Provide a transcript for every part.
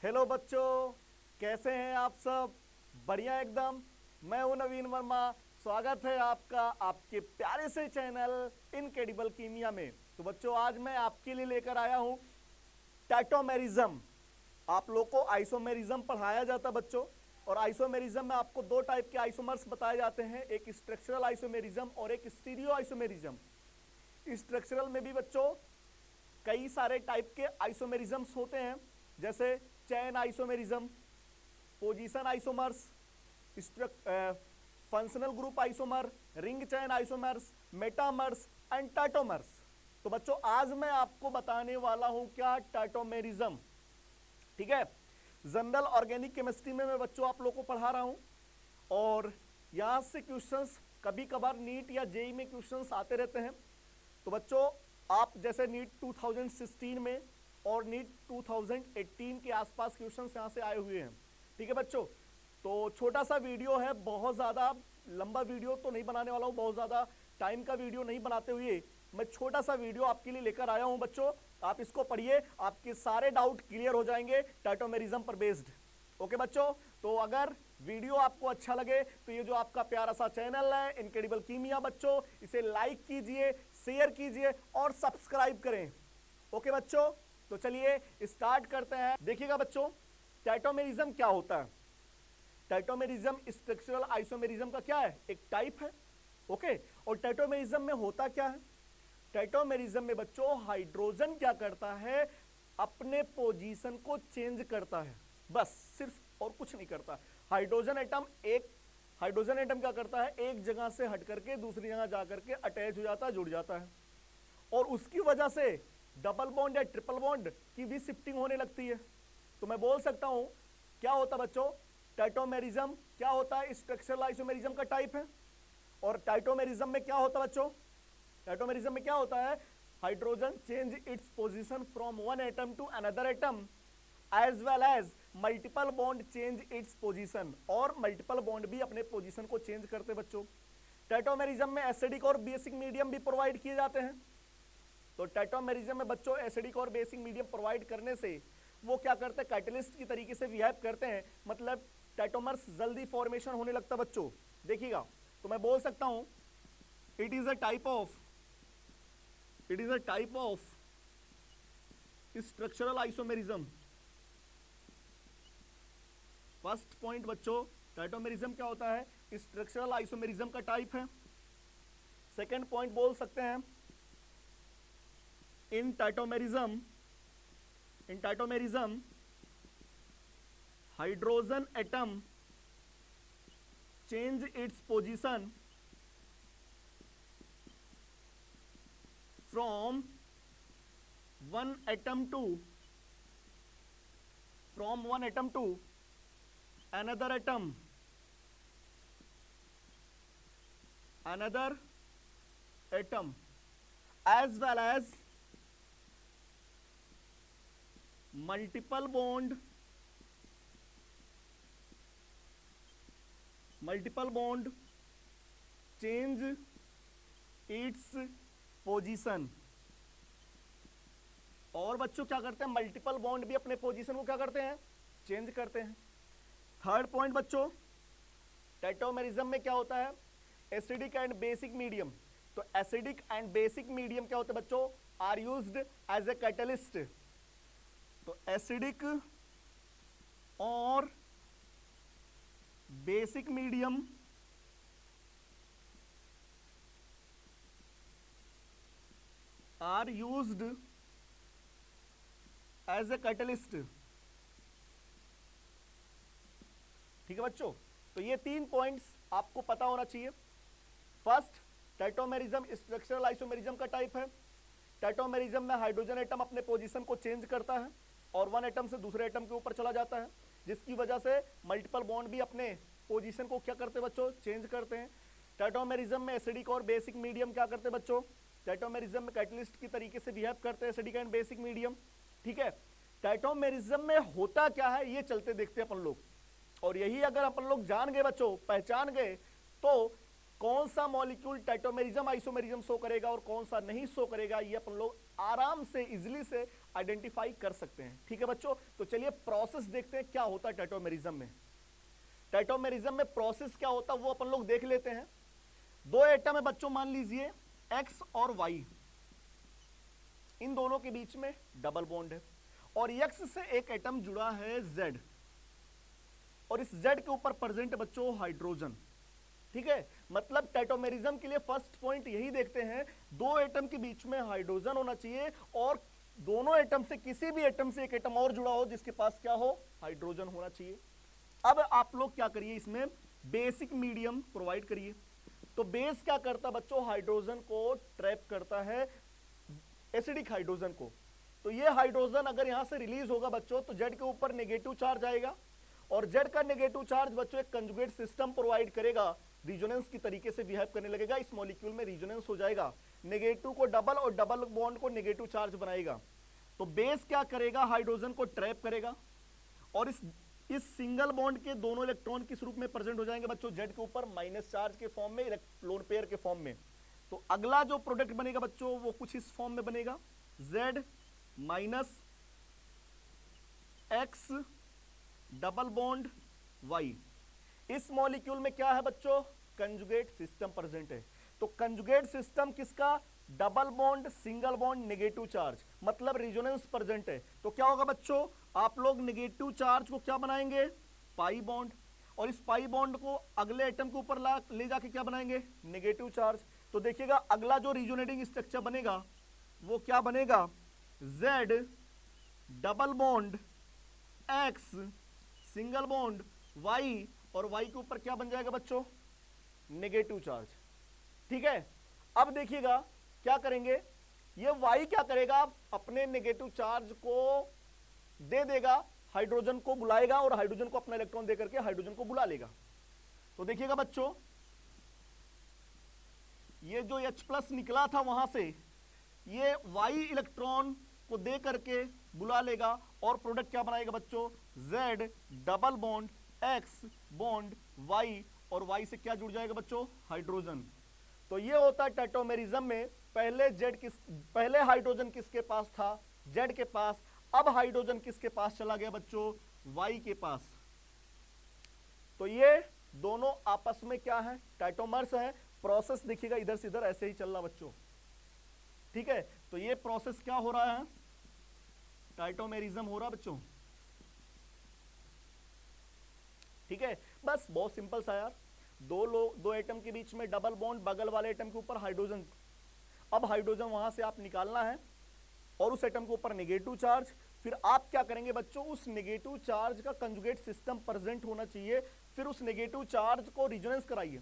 Hello बच्चों, कैसे हैं आप सब? बढ़िया एकदम। मैं हूं नवीन वर्मा। स्वागत है आपका आपके प्यारे से चैनल इनक्रेडिबल कीमिया में। तो बच्चों, आज मैं आपके लिए लेकर आया हूं टैटोमेरिज्म। आप लोग को आइसोमेरिज्म पढ़ाया जाता बच्चों, और आइसोमेरिज्म में आपको दो टाइप के आइसोमर्स बताए जाते हैं, एक स्ट्रक्चरल आइसोमेरिज्म और एक स्टीरियो आइसोमेरिज्म। स्ट्रक्चरल में भी बच्चों कई सारे टाइप के आइसोमेरिज्म्स होते हैं, जैसे chain isomerism, position isomers, functional group isomer, ring chain isomers, metamers and tautomers. तो बच्चों, आज मैं आपको बताने वाला हूं क्या टाटोमेरिज्म। ठीक है, जनरल ऑर्गेनिक केमिस्ट्री में मैं बच्चों आप लोग को पढ़ा रहा हूं, और यहां से क्वेश्चंस कभी कभार नीट या जेई में क्वेश्चंस आते रहते हैं। तो बच्चों, आप जैसे नीट 2016 में और नीट 2018 के आसपास क्वेश्चंस यहां से आए हुए हैं। ठीक है बच्चों, तो छोटा सा वीडियो है, बहुत ज़्यादा लंबा वीडियो तो नहीं बनाने वाला हूँ, बहुत ज़्यादा टाइम का वीडियो नहीं बनाते हुए मैं छोटा सा वीडियो आपके लिए लेकर आया हूँ बच्चों। आप इसको पढ़िए, आपके सारे डाउट क्लियर हो जाएंगे टाटोमेरिज्म पर बेस्ड। ओके बच्चों, तो अगर वीडियो आपको अच्छा लगे तो ये जो आपका प्यारा सा चैनल है इनक्रेडिबल कीमिया बच्चों, इसे लाइक कीजिए, शेयर कीजिए और सब्सक्राइब करें। ओके बच्चों, तो चलिए स्टार्ट करते हैं। देखिएगा बच्चों, टाटोमेरिज्म क्या होता है। टाटोमेरिज्म स्ट्रक्चरल आइसोमेरिज्म का क्या है, एक टाइप है। ओके, और टाटोमेरिज्म में होता क्या है? टाटोमेरिज्म में बच्चों हाइड्रोजन क्या करता है, अपने पोजीशन को चेंज करता है, बस सिर्फ और कुछ नहीं करता। हाइड्रोजन एटम क्या करता है, एक जगह से हट करके दूसरी जगह जाकर के अटैच हो जाता है, जुड़ जाता है, और उसकी वजह से डबल बॉन्ड या ट्रिपल बॉन्ड की भी शिफ्टिंग होने लगती है। तो मैं बोल सकता हूं क्या होता बच्चों, टाटोमेरिज्म क्या होता है, स्ट्रक्चरल आइसोमेरिज्म का टाइप है। और टाटोमेरिज्म में क्या होता है बच्चों, टाटोमेरिज्म में क्या होता है, hydrogen change its position from one atom to another atom as well as multiple bond change its position, और मल्टीपल बॉन्ड भी अपने पोजीशन को चेंज करते बच्चों। टाटोमेरिज्म में एसिडिक और बेसिक मीडियम भी प्रोवाइड किए जाते हैं। तो टाटोमेरिज्म में बच्चों एसिडिक और बेसिक मीडियम प्रोवाइड करने से वो क्या करते हैं, कैटलिस्ट की तरीके से बिहेव करते हैं, मतलब टाटोमर्स जल्दी फॉर्मेशन होने लगता बच्चों। देखिएगा, तो मैं बोल सकता हूं it is a type of structural isomerism. First point बच्चों, टाटोमेरिज्म क्या होता है, स्ट्रक्चरल आइसोमेरिज्म का टाइप है। सेकेंड पॉइंट बोल सकते हैं, in tautomerism hydrogen atom change its position from one atom to another atom as well as multiple bond change its position। और बच्चों क्या करते हैं, मल्टीपल बॉन्ड भी अपने पोजीशन को क्या करते हैं, चेंज करते हैं। थर्ड पॉइंट बच्चों, टाटोमेरिज्म में क्या होता है, एसिडिक एंड बेसिक मीडियम। तो एसिडिक एंड बेसिक मीडियम क्या होते हैं बच्चों, are used as a catalyst. तो एसिडिक और basic medium are used as a catalyst. ठीक है बच्चों, तो ये तीन पॉइंट्स आपको पता होना चाहिए। फर्स्ट, टाटोमेरिज्म स्ट्रक्चरल आइसोमेरिज्म का टाइप है। टाटोमेरिज्म में हाइड्रोजन एटम अपने पोजीशन को चेंज करता है और वन एटम से दूसरे एटम के ऊपर चला जाता है, जिसकी वजह से मल्टीपल बॉन्ड भी अपने पोजीशन को क्या करते हैं बच्चों, चेंज करते हैं। टाटोमेरिज्म में एसिडिक और बेसिक मीडियम क्या करते हैं बच्चों, टाटोमेरिज्म में कैटलिस्ट की तरीके से बिहेव करते हैं, एसिडिक एंड बेसिक मीडियम। ठीक है, टाटोमेरिज्म में होता क्या है ये चलते देखते हैं अपन लोग, और यही अगर अपन लोग जान गए बच्चों, पहचान गए, तो कौन सा मॉलिक्यूल टाटोमेरिज्म आइसोमेरिज्म शो करेगा और कौन सा नहीं शो करेगा, ये अपन लोग आराम से इजिली से आइडेंटिफाई कर सकते हैं। ठीक है बच्चों, तो चलिए प्रोसेस देखते हैं क्या होता है टाइटोमेरिज्म में। टाइटोमेरिज्म में प्रोसेस क्या होता है वो अपन लोग देख लेते हैं। दो एटम है बच्चों, मान लीजिए एक्स और वाई, इन दोनों के बीच में डबल बॉन्ड है और एक्स से एक एटम जुड़ा है जेड, और इस जेड के ऊपर प्रेजेंट है बच्चों हाइड्रोजन। ठीक है, मतलब टाइटोमेरिज्म के लिए फर्स्ट पॉइंट यही देखते हैं, दो एटम के बीच में हाइड्रोजन होना चाहिए और दोनों एटम से किसी भी एटम से एक एटम और जुड़ा हो जिसके पास क्या हो, हाइड्रोजन होना चाहिए। अब आप लोग क्या करिए, इसमें बेसिक मीडियम प्रोवाइड करिए। तो बेस क्या करता बच्चों, हाइड्रोजन को ट्रैप करता है, एसिडिक हाइड्रोजन को। तो ये हाइड्रोजन अगर यहां से रिलीज होगा बच्चों तो जेड के ऊपर नेगेटिव चार्ज आएगा, और जेड का नेगेटिव चार्ज बच्चों एक कंजुगेट सिस्टम प्रोवाइड करेगा, रिजोनेंस की तरीके से बिहेव करने लगेगा, इस मॉलिक्यूल में रिजोनेंस हो जाएगा, नेगेटिव को डबल और डबल बॉन्ड को नेगेटिव चार्ज बनाएगा। तो बेस क्या करेगा, हाइड्रोजन को ट्रैप करेगा, और इस सिंगल बॉन्ड के दोनों इलेक्ट्रॉन किस रूप में प्रेजेंट हो जाएंगे बच्चों, जेड के ऊपर माइनस चार्ज के फॉर्म में, लोन पेयर के फॉर्म में। तो अगला जो प्रोडक्ट बनेगा बच्चों वो कुछ इस फॉर्म में बनेगा, Z minus X double bond Y. इस मॉलिक्यूल में क्या है बच्चों, कंजुगेट सिस्टम प्रेजेंट है। तो कंजुगेट सिस्टम किसका, double bond single bond negative charge, मतलब रिजोनेंस प्रेजेंट है। तो क्या होगा बच्चों, आप लोग नेगेटिव चार्ज को क्या बनाएंगे, पाई बॉन्ड, और इस पाई बॉन्ड को अगले एटम के ऊपर ले जाके क्या बनाएंगे, नेगेटिव चार्ज। तो देखिएगा अगला जो रिजोनेटिंग स्ट्रक्चर बनेगा वो क्या बनेगा, Z double bond X single bond Y, और वाई के ऊपर क्या बन जाएगा बच्चों, नेगेटिव चार्ज। ठीक है, अब देखिएगा क्या करेंगे, ये वाई क्या करेगा, अपने नेगेटिव चार्ज को दे देगा, हाइड्रोजन को बुलाएगा और हाइड्रोजन को अपना इलेक्ट्रॉन देकर के हाइड्रोजन को बुला लेगा। तो देखिएगा बच्चों, ये जो H+ निकला था वहां से, ये वाई इलेक्ट्रॉन को दे करके बुला लेगा और प्रोडक्ट क्या बनाएगा बच्चों, Z double bond X bond Y, और Y से क्या जुड़ जाएगा बच्चों, हाइड्रोजन। तो ये होता है टाइटोमेरिज्म में, पहले हाइड्रोजन किसके पास था, Z के पास, अब हाइड्रोजन किसके पास चला गया बच्चों, Y के पास। तो ये दोनों आपस में क्या है, टाइटोमर्स है। प्रोसेस देखिएगा इधर से इधर ऐसे ही चल रहा बच्चों। ठीक है, तो ये प्रोसेस क्या हो रहा है, टाइटोमेरिज्म हो रहा बच्चों। ठीक है, बस बहुत सिंपल सा यार, दो एटम के बीच में डबल बॉन्ड, बगल वाले एटम के ऊपर हाइड्रोजन, अब हाइड्रोजन वहां से आप निकालना है और उस एटम के ऊपर नेगेटिव चार्ज। फिर आप क्या करेंगे बच्चों, उस नेगेटिव चार्ज का कंजुगेट सिस्टम प्रेजेंट होना चाहिए, फिर उस नेगेटिव चार्ज को रिजोनेंस कराइए।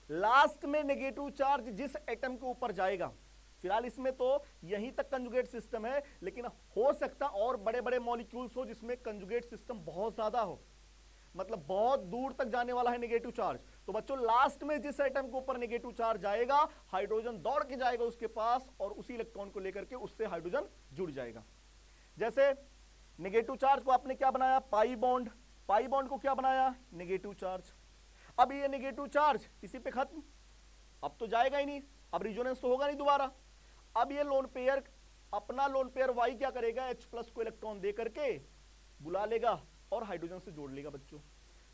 लास्ट में नेगेटिव चार्ज जिस एटम के ऊपर जाएगा, फिलहाल इसमें तो यहीं तक कंजुगेट सिस्टम है, लेकिन हो सकता और बड़े बड़े मॉलिक्यूल्स हो जिसमें कंजुगेट सिस्टम बहुत ज्यादा हो, मतलब बहुत दूर तक जाने वाला है नेगेटिव चार्ज। तो बच्चों लास्ट में जिस एटम के ऊपर नेगेटिव चार्ज आएगा, हाइड्रोजन दौड़ के जाएगा उसके पास और उसी इलेक्ट्रॉन को लेकर के उससे हाइड्रोजन जुड़ जाएगा। जैसे नेगेटिव चार्ज को आपने क्या बनाया, पाई बॉन्ड, पाई बॉन्ड को क्या बनाया, नेगेटिव चार्ज। अब ये नेगेटिव चार्ज इसी पे खत्म, अब तो जाएगा ही नहीं, अब रिजोनेंस तो होगा नहीं दोबारा। अब ये लोन पेयर, अपना लोन पेयर वाई क्या करेगा, H+ को इलेक्ट्रॉन दे करके बुला लेगा और हाइड्रोजन से जोड़ लेगा बच्चों।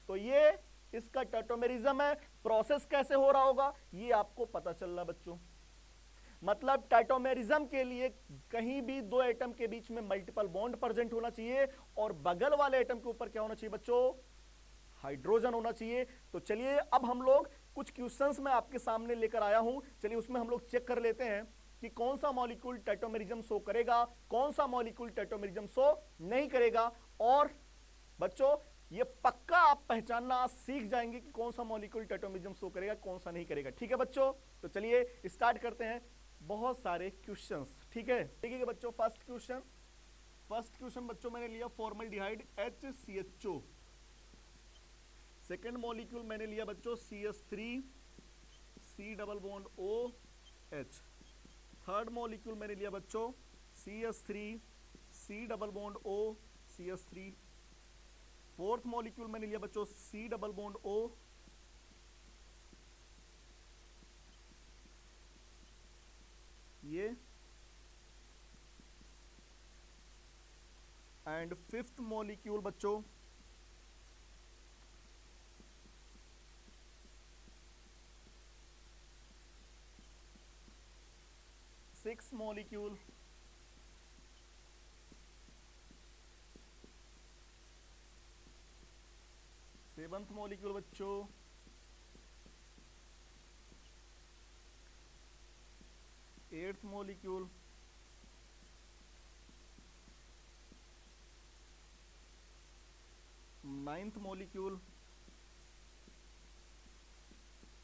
तो ये इसका टाइटोमेरिज्म है। प्रोसेस कैसे हो रहा होगा ये आपको पता चल रहा बच्चों। मतलब टाइटोमेरिज्म के लिए कहीं भी दो एटम के बीच में मल्टीपल बॉन्ड प्रेजेंट होना चाहिए और बगल वाले एटम के ऊपर क्या होना चाहिए बच्चों, हाइड्रोजन होना चाहिए। तो चलिए अब हम लोग कुछ क्वेश्चंस मैं आपके सामने लेकर आया हूं, चलिए उसमें हम लोग चेक कर लेते हैं कि कौन सा मॉलिक्यूल टाइटोमेरिज्म शो करेगा, कौन सा मॉलिक्यूल टाइटोमेरिज्म शो नहीं करेगा। और बच्चों ये पक्का आप पहचानना सीख जाएंगे कि कौन सा मॉलिक्यूल टाइटोमेरिज्म शो करेगा, कौन सा नहीं करेगा। ठीक है बच्चों, तो चलिए स्टार्ट करते हैं। बहुत सारे क्वेश्चंस, ठीक है। देखिए बच्चों, फर्स्ट क्वेश्चन बच्चों मैंने लिया फॉर्मल्डिहाइड HCHO। सेकेंड मॉलिक्यूल मैंने लिया बच्चों CH3 C double bond OH। Third molecule मैंने लिया बच्चों CH3 C double bond O CH3। Fourth molecule मैंने लिया बच्चों C डबल बॉन्ड O। ये एंड फिफ्थ मॉलिक्यूल बच्चों सिक्स मॉलिक्यूल सेवंथ मॉलिक्यूल बच्चों एट्थ मॉलिक्यूल नाइन्थ मॉलिक्यूल।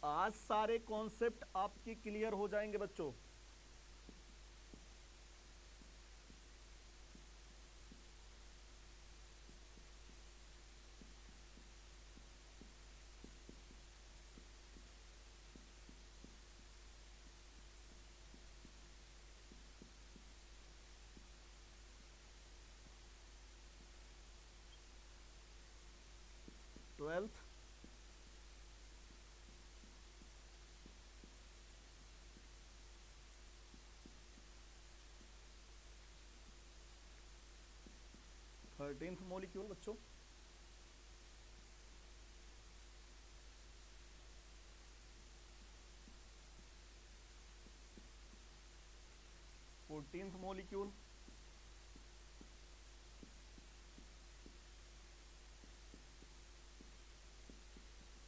आज सारे कॉन्सेप्ट आपके क्लियर हो जाएंगे बच्चों। ट्वेल्थ, थर्टींथ मॉलिक्यूल बच्चों, फोर्टींथ मॉलिक्यूल,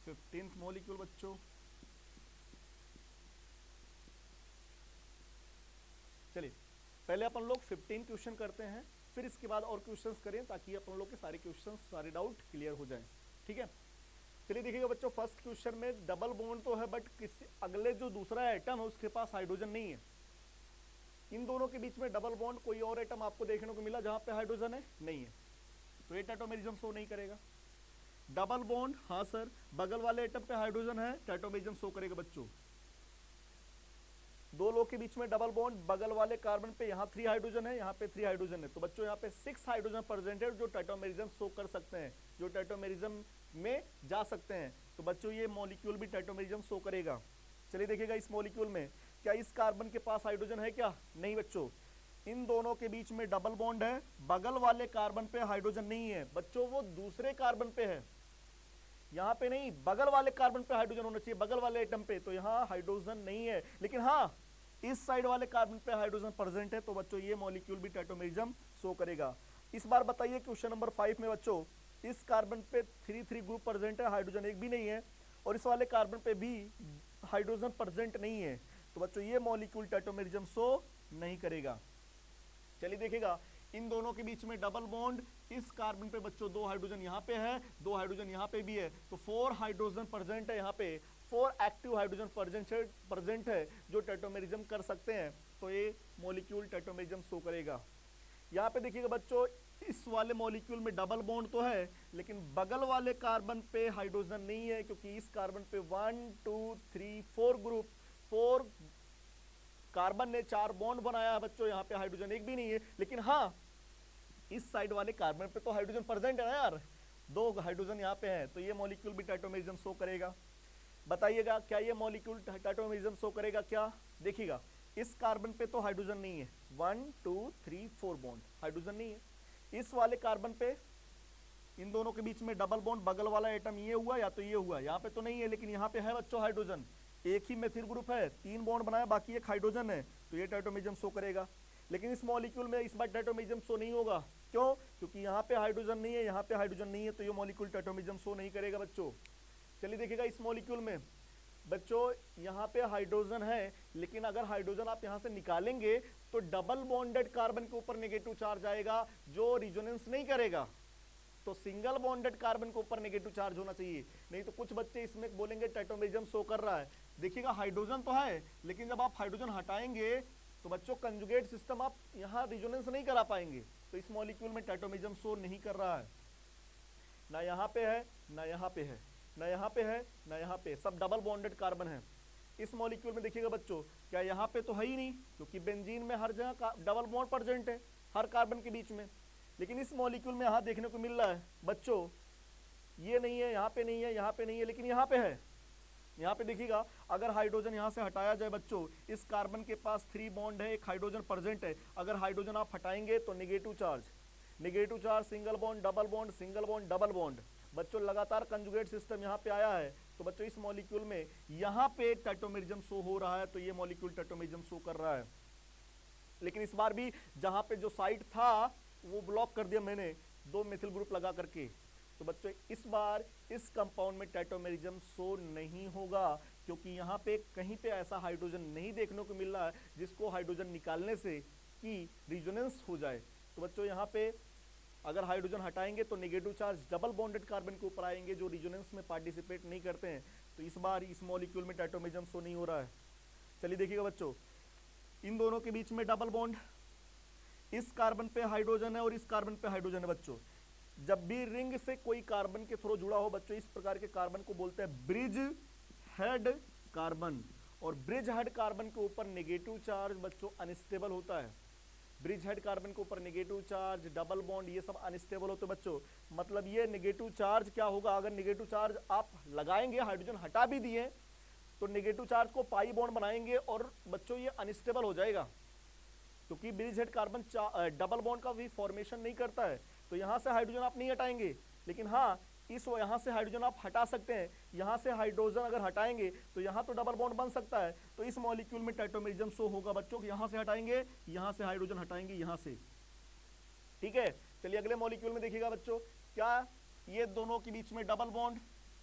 फिफ्टींथ मॉलिक्यूल बच्चों। चलिए पहले अपन लोग 15 क्वेश्चन करते हैं, फिर इसके बाद और क्वेश्चंस करें ताकि अपन लोग के सारे क्वेश्चंस सारे डाउट क्लियर हो जाएं। ठीक है, चलिए देखिएगा बच्चों, फर्स्ट क्वेश्चन में डबल बॉन्ड तो है बट किसी अगले जो दूसरा एटम है उसके पास हाइड्रोजन नहीं है। इन दोनों के बीच में डबल बॉन्ड कोई और एटम आपको देखने को मिला जहां पे हाइड्रोजन है? नहीं है, तो ये टाइटोमेरिज्म शो नहीं करेगा। डबल बॉन्ड, हाँ सर, बगल वाले एटम पे हाइड्रोजन है, टाइटोमेरिज्म शो करेगा बच्चों। दो लोग के बीच में डबल बॉन्ड, बगल वाले कार्बन पे यहाँ 3 हाइड्रोजन है, यहाँ पे 3 हाइड्रोजन है, तो बच्चों यहाँ पे 6 हाइड्रोजन प्रेजेंट है जो टाइटोमेरिज्म शो कर सकते हैं, जो टाइटोमेरिज्म में जा सकते हैं। तो बच्चों ये मॉलिक्यूल भी टाइटोमेरिज्म शो करेगा। चलिए देखिएगा इस मॉलिक्यूल में क्या इस कार्बन के पास हाइड्रोजन है क्या? नहीं बच्चों, इन दोनों के बीच में डबल बॉन्ड है, बगल वाले कार्बन पे हाइड्रोजन नहीं है बच्चों, वो दूसरे कार्बन पे है, यहाँ पे नहीं, बगल वाले कार्बन पे हाइड्रोजन होना चाहिए, बगल वाले एटम पे, तो यहाँ हाइड्रोजन नहीं है। लेकिन हाँ, इस साइड वाले कार्बन पे हाइड्रोजन प्रेजेंट है, तो बच्चों ये मॉलिक्यूल भी टाइटोमेरिज्म शो करेगा। इस बार बताइए क्वेश्चन नंबर 5 में बच्चों, इस कार्बन पे 3 ग्रुप प्रेजेंट है, हाइड्रोजन एक भी नहीं है, और इस वाले कार्बन पे भी हाइड्रोजन प्रेजेंट नहीं है, तो बच्चों ये मॉलिक्यूल टाइटोमेरिज्म शो नहीं करेगा। चलिए देखिएगा, इन दोनों के बीच में डबल बॉन्ड, इस कार्बन पे बच्चों 2 हाइड्रोजन यहाँ पे है, 2 हाइड्रोजन यहाँ पे भी है, तो 4 हाइड्रोजन प्रेजेंट है, यहाँ पे 4 एक्टिव हाइड्रोजन प्रेजेंट है जो टाइटोमेरिज्म कर सकते हैं, तो ये मॉलिक्यूल टाइटोमेरिज्म शो करेगा। यहाँ पे देखिएगा बच्चों, इस वाले मॉलिक्यूल में डबल बॉन्ड तो है लेकिन बगल वाले कार्बन पे हाइड्रोजन नहीं है, क्योंकि इस कार्बन पे 1 2 3 4 ग्रुप, 4 कार्बन ने 4 बॉन्ड बनाया है बच्चों, यहाँ पे हाइड्रोजन एक भी नहीं है। लेकिन हाँ, इस साइड वाले कार्बन पे तो हाइड्रोजन प्रेजेंट है ना यार, 2 हाइड्रोजन यहाँ पे है, तो ये मॉलिक्यूल भी टाइटोमेरिज्म शो करेगा। बताइएगा क्या ये मॉलिक्यूल टाइटोमेरिज्म शो करेगा क्या? देखिएगा, इस कार्बन पे तो हाइड्रोजन नहीं है, 1 2 3 4 बॉन्ड, हाइड्रोजन नहीं है। इस वाले कार्बन पे इन दोनों के बीच में डबल बॉन्ड, बगल वाला एटम ये हुआ या तो ये हुआ, यहाँ पे तो नहीं है, लेकिन यहाँ पे है बच्चों हाइड्रोजन, एक ही मेथिल ग्रुप है, 3 बॉन्ड बनाया, बाकी एक हाइड्रोजन है, तो ये टाइटोमेरिज्म शो करेगा। लेकिन इस मॉलिक्यूल में इस बार टाइटोमेरिज्म शो नहीं होगा, क्यों? क्योंकि यहाँ पे हाइड्रोजन नहीं है, यहाँ पे हाइड्रोजन नहीं है, तो ये मॉलिक्यूल टाइटोमेरिज्म शो नहीं करेगा बच्चों। चलिए देखिएगा इस मॉलिक्यूल में बच्चों, यहाँ पे हाइड्रोजन है, लेकिन अगर हाइड्रोजन आप यहाँ से निकालेंगे तो डबल बॉन्डेड कार्बन के ऊपर नेगेटिव चार्ज आएगा जो रिजोनेंस नहीं करेगा, तो सिंगल बॉन्डेड कार्बन के ऊपर नेगेटिव चार्ज होना चाहिए। नहीं तो कुछ बच्चे इसमें बोलेंगे टाइटोमेरिज्म शो कर रहा है, देखिएगा हाइड्रोजन तो है, लेकिन जब आप हाइड्रोजन हटाएंगे तो बच्चों कंजुगेट सिस्टम आप यहाँ रिजोनेंस नहीं करा पाएंगे, तो इस मॉलिक्यूल में टाइटोमेरिज्म शो नहीं कर रहा है। ना यहाँ पे है, ना यहाँ पे है, ना यहाँ पे है, ना यहाँ पे, सब डबल बॉन्डेड कार्बन है। इस मॉलिक्यूल में देखिएगा बच्चों, क्या यहाँ पे तो है ही नहीं, क्योंकि बेंजीन में हर जगह डबल बॉन्ड प्रेजेंट है हर कार्बन के बीच में। लेकिन इस मॉलिक्यूल में यहाँ देखने को मिल रहा है बच्चों, ये नहीं है, यहाँ पे नहीं है, यहाँ पे नहीं है, लेकिन यहाँ पे है। यहाँ पे देखिएगा, अगर हाइड्रोजन यहाँ से हटाया जाए बच्चों, इस कार्बन के पास 3 बॉन्ड है, एक हाइड्रोजन प्रेजेंट है, अगर हाइड्रोजन आप हटाएंगे तो negative charge, negative charge, single bond, double bond, single bond, double bond. बच्चों लगातार कंजुगेट सिस्टम यहाँ पे आया है, तो बच्चों इस मॉलिक्यूल में यहाँ पे टेट्रामेरिज्म शो हो रहा है, तो ये मॉलिक्यूल टेट्रामेरिज्म शो कर रहा है। लेकिन इस बार भी जहां पे जो साइट था वो ब्लॉक कर दिया मैंने 2 मिथिल ग्रुप लगा करके। तो बच्चों इस बार इस कंपाउंड में टेट्रामेरिज्म शो नहीं होगा, क्योंकि यहाँ पे कहीं पे ऐसा हाइड्रोजन नहीं देखने को मिल रहा है जिसको हाइड्रोजन निकालने से कि रिजोनेंस हो जाए। तो बच्चों यहाँ पे अगर हाइड्रोजन हटाएंगे तो negative charge double bonded carbon के ऊपर आएंगे जो रिजोनेंस में पार्टिसिपेट नहीं करते हैं। तो इस बार इस मॉलिक्यूल में टेट्रामेरिज्म शो नहीं हो रहा है। चलिए देखिएगा बच्चों, इन दोनों के बीच में डबल बॉन्ड, इस कार्बन पे हाइड्रोजन है और इस कार्बन पे हाइड्रोजन है। बच्चों जब भी रिंग से कोई कार्बन के थ्रू जुड़ा हो बच्चों, इस प्रकार के कार्बन को बोलते हैं ब्रिज हेड कार्बन। और ब्रिज हेड कार्बन के ऊपर नेगेटिव चार्ज बच्चों अनस्टेबल होता है। ब्रिज हेड कार्बन के ऊपर नेगेटिव चार्ज, डबल बॉन्ड, ये सब अनस्टेबल होते हैं बच्चों। मतलब ये नेगेटिव चार्ज क्या होगा, अगर नेगेटिव चार्ज आप लगाएंगे, हाइड्रोजन हटा भी दिए तो नेगेटिव चार्ज को पाई बॉन्ड बनाएंगे और बच्चों ये अनस्टेबल हो जाएगा, क्योंकि bridge head carbon double bond का भी फॉर्मेशन नहीं करता है। तो यहां से हाइड्रोजन आप नहीं हटाएंगे, लेकिन हाँ इस यहां से हाइड्रोजन आप हटा सकते हैं। यहां से हाइड्रोजन अगर हटाएंगे तो यहां तो डबल बॉन्ड बन सकता है। तो इस मॉलिक्यूल में टेट्रामेरिज्म शो होगा बच्चों, यहां से हटाएंगे, यहां से हाइड्रोजन हटाएंगे, यहां से। ठीक है, चलिए अगले मॉलिक्यूल में देखिएगा बच्चों, क्या ये दोनों के बीच में डबल बॉन्ड,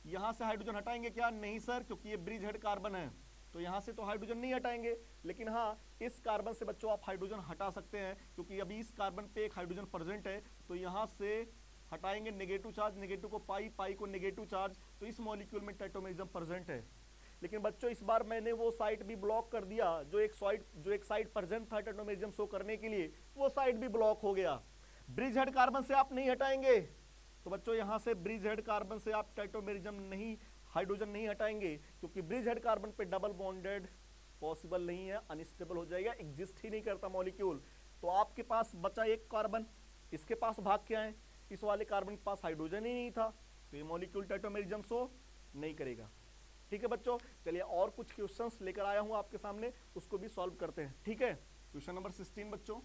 यहां से हाइड्रोजन हटाएंगे क्या? नहीं सर, क्योंकि ये ब्रिज हेड कार्बन है, तो यहां से तो हाइड्रोजन नहीं हटाएंगे। लेकिन हाँ इस कार्बन से बच्चों आप हाइड्रोजन हटा सकते हैं, क्योंकि अभी इस कार्बन पे एक हाइड्रोजन प्रेजेंट है। तो यहां से हटाएंगे नेगेटिव चार्ज, नेगेटिव को पाई, पाई को नेगेटिव चार्ज, तो इस मॉलिक्यूल में टेट्रामेरिज्म प्रेजेंट है। लेकिन बच्चों इस बार मैंने वो साइट भी ब्लॉक कर दिया, जो एक साइट प्रेजेंट था टेट्रामेरिज्म शो करने के लिए, वो साइट भी ब्लॉक हो गया। ब्रिज हेड कार्बन से आप नहीं हटाएंगे, तो बच्चों यहां से ब्रिज हेड कार्बन से आप टेट्रामेरिज्म नहीं, हाइड्रोजन नहीं हटाएंगे, क्योंकि ब्रिज हेड कार्बन पे डबल बॉन्डेड पॉसिबल नहीं है, अनस्टेबल हो जाएगा, एग्जिस्ट ही नहीं करता मॉलिक्यूल। तो आपके पास बचा एक कार्बन, इसके पास भाग के आए, इस वाले कार्बन के पास हाइड्रोजन ही नहीं था, तो ये मॉलिक्यूल टेट्रामेरिज्म शो नहीं करेगा। ठीक है बच्चों, चलिए और कुछ क्वेश्चंस लेकर आया हूं आपके सामने, उसको भी सॉल्व करते हैं। ठीक है, क्वेश्चन नंबर 16 बच्चों,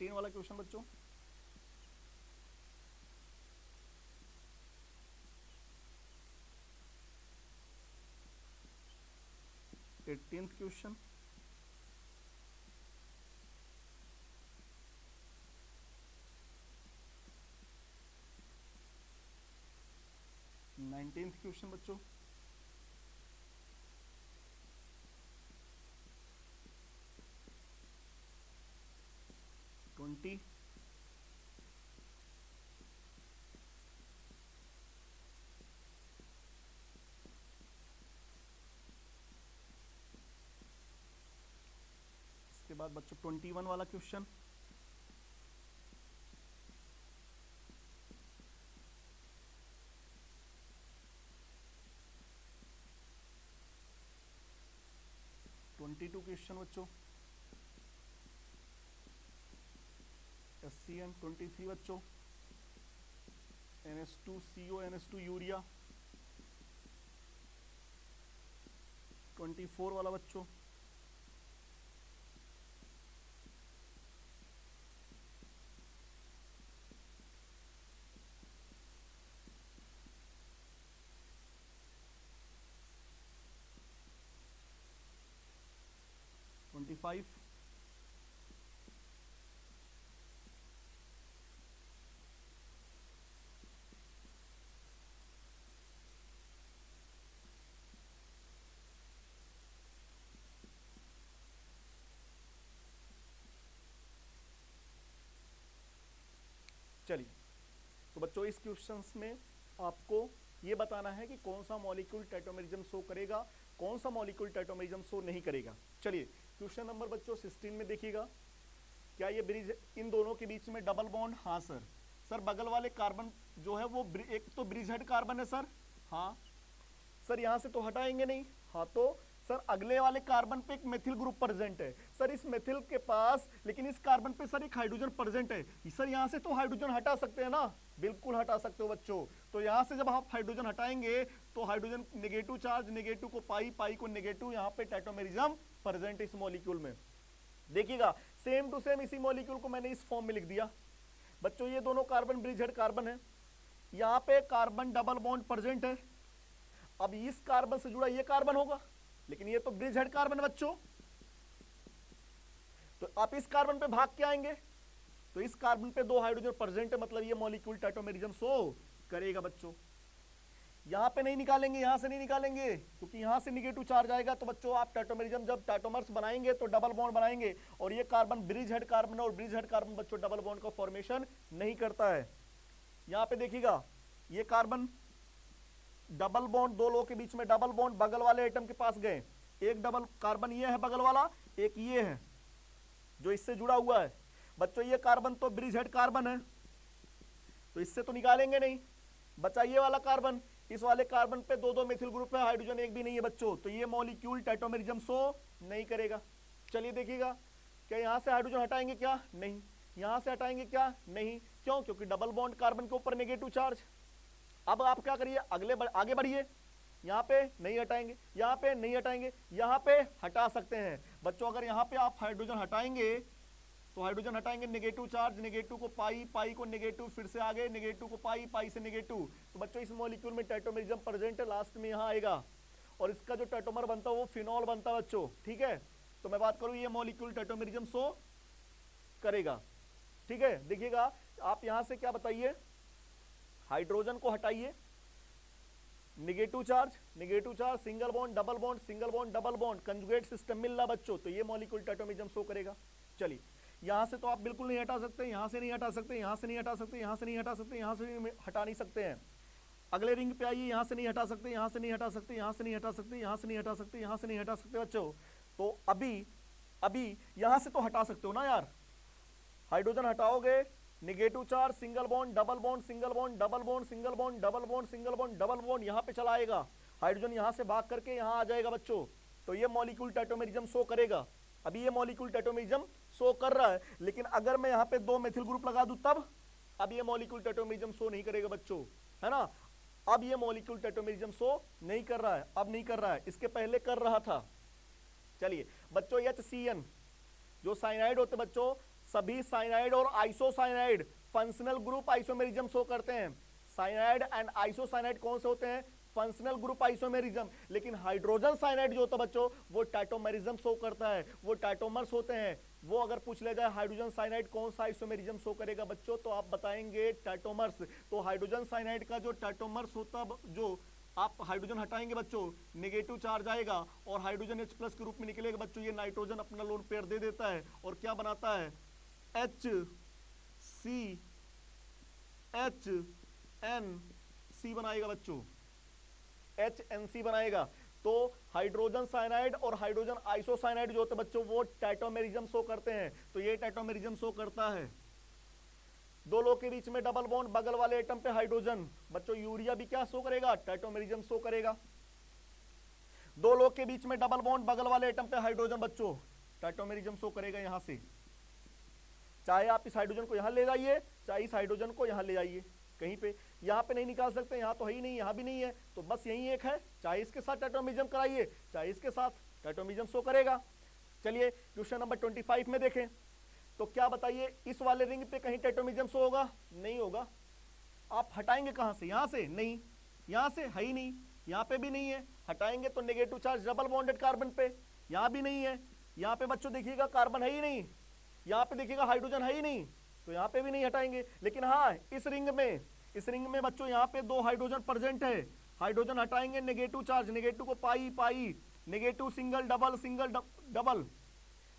वाला क्वेश्चन बच्चों, एटीन्थ क्वेश्चन, नाइनटीन्थ क्वेश्चन बच्चों, ट्वेंटी, इसके बाद बच्चों 21 वाला क्वेश्चन, क्वेश्चन बच्चों, SCN 23 बच्चों, NH2CO NH2 यूरिया 24 वाला बच्चों, फाइव, चलिए तो बच्चों इस क्वेश्चंस में आपको ये बताना है कि कौन सा मॉलिक्यूल टेट्रामेरिज्म शो करेगा, कौन सा मॉलिक्यूल टेट्रामेरिज्म शो नहीं करेगा। चलिए क्वेश्चन नंबर बच्चों 16 में देखिएगा, क्या ये ब्रिज, इन दोनों के बीच में डबल बॉन्ड? हाँ सर। सर बगल वाले कार्बन जो है वो एक तो ब्रिज हेड कार्बन है सर, हाँ सर, यहां से तो हटाएंगे नहीं, हाँ तो सर अगले वाले कार्बन पे एक मेथिल ग्रुप प्रेजेंट है, सर इस मेथिल के पास लेकिन इस कार्बन पे सर एक हाइड्रोजन प्रेजेंट है, सर यहां से तो हाइड्रोजन हटा सकते हैं ना, बिल्कुल हटा सकते हो बच्चों। तो यहां से जब आप हाइड्रोजन हटाएंगे तो हाइड्रोजन नेगेटिव चार्ज, नेगेटिव को पाई, पाई को नेगेटिव, यहाँ पे टाइटोमेरिज्म प्रेजेंट इस मॉलिक्यूल में। देखिएगा सेम टू सेम इसी मॉलिक्यूल को मैंने इस फॉर्म में लिख दिया बच्चों। ये दोनों कार्बन ब्रिजहेड कार्बन है, यहाँ पे कार्बन डबल बॉन्ड प्रेजेंट है। अब इस कार्बन से जुड़ा ये कार्बन होगा, लेकिन ये तो ब्रिजहेड कार्बन है बच्चों। तो आप इस कार्बन पे भाग के आएंगे तो इस कार्बन पे 2 हाइड्रोजन प्रेजेंट है, मतलब ये मॉलिक्यूल टाइटोमेरिज्म शो करेगा बच्चों। यहां पे नहीं निकालेंगे, यहां से नहीं निकालेंगे क्योंकि यहां से निगेटिव चार्ज आएगा। तो बच्चों आप टाइटोमेरिज्म जब टाइटोमर्स बनाएंगे तो डबल बॉन्ड बनाएंगे, और ये कार्बन ब्रिजहेड कार्बन और ब्रिजहेड कार्बन बच्चों डबल बॉन्ड का फॉर्मेशन नहीं करता है। यहां पे देखिएगा ये कार्बन डबल बॉन्ड, 2 लोगों के बीच में डबल बॉन्ड, बगल वाले एटम के पास गए, एक डबल कार्बन ये है बगल वाला, एक ये है जो इससे जुड़ा हुआ है बच्चों। ये कार्बन तो ब्रिजहेड कार्बन है तो इससे तो निकालेंगे नहीं, बचा ये वाला कार्बन। इस वाले कार्बन पे 2 मेथिल ग्रुप है, हाइड्रोजन एक भी नहीं है बच्चों, तो ये मॉलिक्यूल टाइटोमेरिज्म शो नहीं करेगा। चलिए देखिएगा, क्या यहां से हाइड्रोजन हटाएंगे? क्या नहीं। यहां से हटाएंगे? क्या नहीं। क्यों? क्योंकि डबल बॉन्ड कार्बन के ऊपर नेगेटिव चार्ज। अब आप क्या करिए, आगे बढ़िए, यहाँ पे नहीं हटाएंगे, यहाँ पे नहीं हटाएंगे, यहाँ पे हटा सकते हैं बच्चों। अगर यहाँ पे आप हाइड्रोजन हटाएंगे तो हाइड्रोजन हटाएंगे, नेगेटिव चार्ज, नेगेटिव को पाई, पाई को नेगेटिव, फिर से आगे नेगेटिव को पाई, पाई से नेगेटिव। तो बच्चों इस मॉलिक्यूल में टाइटोमेरिज्म प्रेजेंट है, लास्ट में यहाँ आएगा और इसका जो टाइटोमर बनता है वो फिनॉल बनता है बच्चों। ठीक है, तो मैं बात करूँ ये मॉलिक्यूल टाइटोमेरिज्म शो करेगा। ठीक है, देखिएगा आप यहाँ से क्या बताइए, हाइड्रोजन को हटाइए, negative charge, single bond, double bond, single bond, double bond, conjugate system मिल रहा बच्चों, तो ये मॉलिक्यूल टाइटोमेरिज्म शो करेगा। चलिए यहां से तो आप बिल्कुल नहीं हटा सकते, यहां से नहीं हटा सकते, यहां से नहीं हटा सकते, यहां से नहीं हटा सकते, यहां से हटा नहीं सकते हैं। अगले रिंग पे आइए, यहां से नहीं हटा सकते, यहां से नहीं हटा सकते, यहां से नहीं हटा सकते, यहां से नहीं हटा सकते, यहां से नहीं हटा सकते बच्चों। तो अभी यहां से तो हटा सकते हो ना यार, हाइड्रोजन हटाओगे, negative charge, single bond, double bond, single bond, double bond, single bond, double bond, single bond, double bond, यहां पे चला आएगा हाइड्रोजन, यहां से भाग करके यहां आ जाएगा बच्चों। तो ये मॉलिक्यूल टाइटोमेरिज्म शो करेगा। अभी ये मॉलिक्यूल टाइटोमेरिज्म शो कर रहा है, लेकिन अगर मैं यहाँ पे 2 मेथिल ग्रुप लगा दूं तब, अब ये मॉलिक्यूल टाइटोमेरिज्म शो नहीं करेगा बच्चों, है ना। अब ये मॉलिक्यूल टाइटोमेरिज्म शो नहीं कर रहा है, अब नहीं कर रहा है, इसके पहले कर रहा था। चलिए बच्चों HCN जो साइनाइड होते बच्चों, सभी साइनाइड और isocyanide functional group isomerism show करते हैं। साइनाइड एंड आइसोसाइनाइड कौन से होते हैं? Functional group isomerism. लेकिन हाइड्रोजन साइनाइड जो होता है बच्चों वो टाइटोमेरिज्म शो करता है, वो टाइटोमर्स होते हैं। वो अगर पूछ ले जाए हाइड्रोजन साइनाइड कौन सा आइसोमेरिज्म शो करेगा बच्चों, तो आप बताएंगे टाइटोमर्स। तो हाइड्रोजन साइनाइड का जो टाइटोमर्स होता, जो आप हाइड्रोजन हटाएंगे बच्चों, नेगेटिव चार्ज आएगा और हाइड्रोजन H+ के रूप में निकलेगा बच्चों। ये नाइट्रोजन अपना लोन पेयर दे देता है और क्या बनाता है? HCHNC बनाएगा बच्चों, HNC बनाएगा। तो हाइड्रोजन साइनाइड और हाइड्रोजन आइसोसाइनाइड जो होते हैं बच्चों वो टाइटोमेरिज्म शो करते हैं। तो ये टाइटोमेरिज्म शो करता है। 2 लोग के बीच में डबल बॉन्ड, बगल वाले एटम पे हाइड्रोजन बच्चों, यूरिया भी क्या शो करेगा? टाइटोमेरिज्म शो करेगा। 2 लोग के बीच में डबल बॉन्ड, बगल वाले एटम पे हाइड्रोजन बच्चों, टाइटोमेरिज्म शो करेगा। यहां से चाहे आप इस हाइड्रोजन को यहां ले जाइए, चाहे इस हाइड्रोजन को यहां ले जाइए, कहीं पे यहां पे नहीं निकाल सकते, यहां तो है ही नहीं, यहां भी नहीं है, तो बस यही एक है। चाहे इसके साथ टाइटोमेरिज्म कराइए, चाहे इसके साथ, टाइटोमेरिज्म शो करेगा। चलिए क्वेश्चन नंबर 25 में देखें तो क्या बताइए, इस वाले रिंग पे कहीं टाइटोमेरिज्म शो होगा? नहीं होगा। आप हटाएंगे कहां से? यहां से नहीं, यहां से है ही नहीं, यहां पे भी नहीं है। हटाएंगे तो negative charge double bonded carbon पे, यहां भी नहीं है। यहां पे बच्चों देखिएगा कार्बन है ही नहीं, यहां पे देखिएगा हाइड्रोजन है ही नहीं, तो यहां पे भी नहीं हटाएंगे। लेकिन हाँ इस रिंग में बच्चों यहाँ पे 2 हाइड्रोजन प्रेजेंट है। हाइड्रोजन हटाएंगे, नेगेटिव चार्ज, नेगेटिव को pi, pi, negative single double, single double.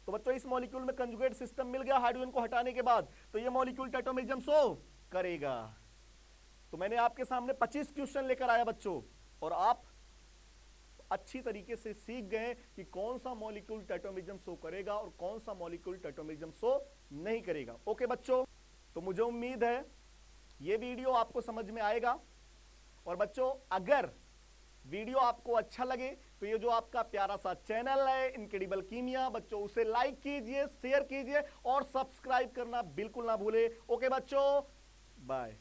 तो बच्चों इस मॉलिक्यूल में कंजुगेट सिस्टम मिल गया हाइड्रोजन को हटाने के बाद, तो ये मॉलिक्यूल टाइटोमेरिज्म शो करेगा। तो मैंने आपके सामने 25 क्वेश्चन लेकर आया बच्चों, और आप अच्छी तरीके से सीख गए कि कौन सा मॉलिक्यूल टाइटोमेरिज्म शो करेगा और कौन सा मॉलिक्यूल टाइटोमेरिज्म शो नहीं करेगा। ओके बच्चों, तो मुझे उम्मीद है ये वीडियो आपको समझ में आएगा। और बच्चों अगर वीडियो आपको अच्छा लगे तो ये जो आपका प्यारा सा चैनल है इनक्रेडिबल कीमिया, बच्चों उसे लाइक कीजिए, शेयर कीजिए और सब्सक्राइब करना बिल्कुल ना भूले। ओके बच्चों, बाय।